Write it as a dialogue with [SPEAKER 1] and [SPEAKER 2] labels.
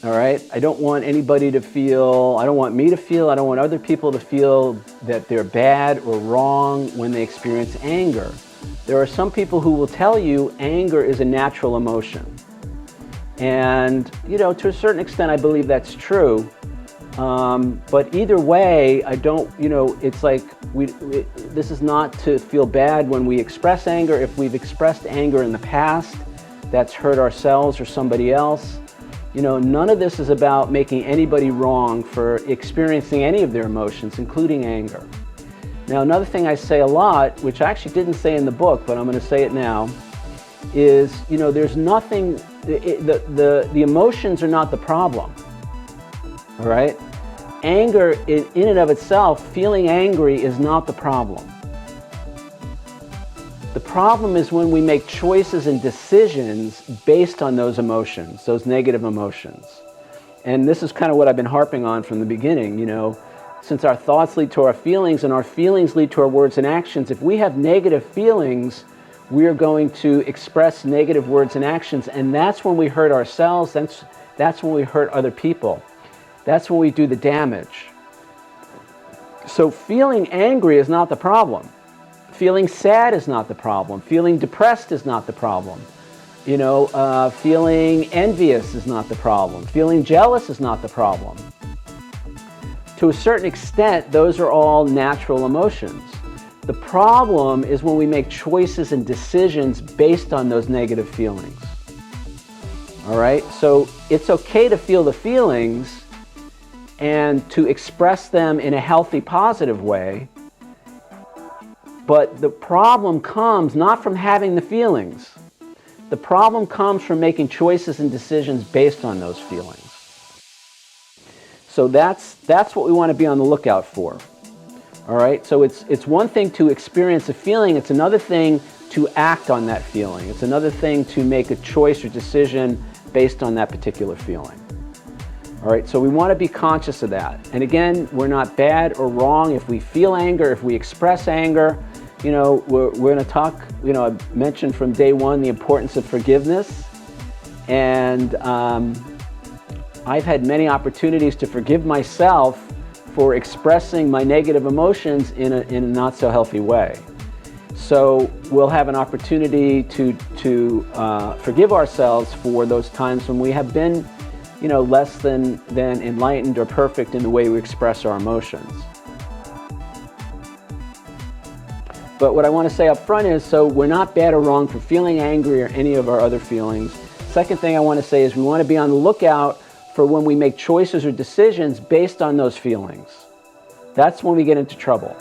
[SPEAKER 1] All right? I don't want anybody to feel, I don't want me to feel, I don't want other people to feel that they're bad or wrong when they experience anger. There are some people who will tell you anger is a natural emotion. And, you know, to a certain extent, I believe that's true. But either way, I don't, you know, it's like this is not to feel bad when we express anger. If we've expressed anger in the past, that's hurt ourselves or somebody else. You know, none of this is about making anybody wrong for experiencing any of their emotions, including anger. Now, another thing I say a lot, which I actually didn't say in the book, but I'm going to say it now, is, you know, there's nothing, the emotions are not the problem, all right? Anger in and of itself, feeling angry is not the problem. The problem is when we make choices and decisions based on those emotions, those negative emotions. And this is kind of what I've been harping on from the beginning, you know, since our thoughts lead to our feelings and our feelings lead to our words and actions, if we have negative feelings, we are going to express negative words and actions, and that's when we hurt ourselves, that's when we hurt other people. That's when we do the damage. So feeling angry is not the problem. Feeling sad is not the problem. Feeling depressed is not the problem. You know, feeling envious is not the problem. Feeling jealous is not the problem. To a certain extent, those are all natural emotions. The problem is when we make choices and decisions based on those negative feelings. All right? So it's okay to feel the feelings and to express them in a healthy, positive way. But the problem comes not from having the feelings. The problem comes from making choices and decisions based on those feelings. So that's what we want to be on the lookout for. All right? So it's one thing to experience a feeling. It's another thing to act on that feeling. It's another thing to make a choice or decision based on that particular feeling. All right? So we want to be conscious of that. And again, we're not bad or wrong if we feel anger, if we express anger. You know, we're going to talk, you know, I mentioned from day one the importance of forgiveness. And I've had many opportunities to forgive myself for expressing my negative emotions in a not so healthy way. So we'll have an opportunity to forgive ourselves for those times when we have been, you know, less than enlightened or perfect in the way we express our emotions. But what I want to say up front is, so we're not bad or wrong for feeling angry or any of our other feelings. Second thing I want to say is we want to be on the lookout for when we make choices or decisions based on those feelings. That's when we get into trouble.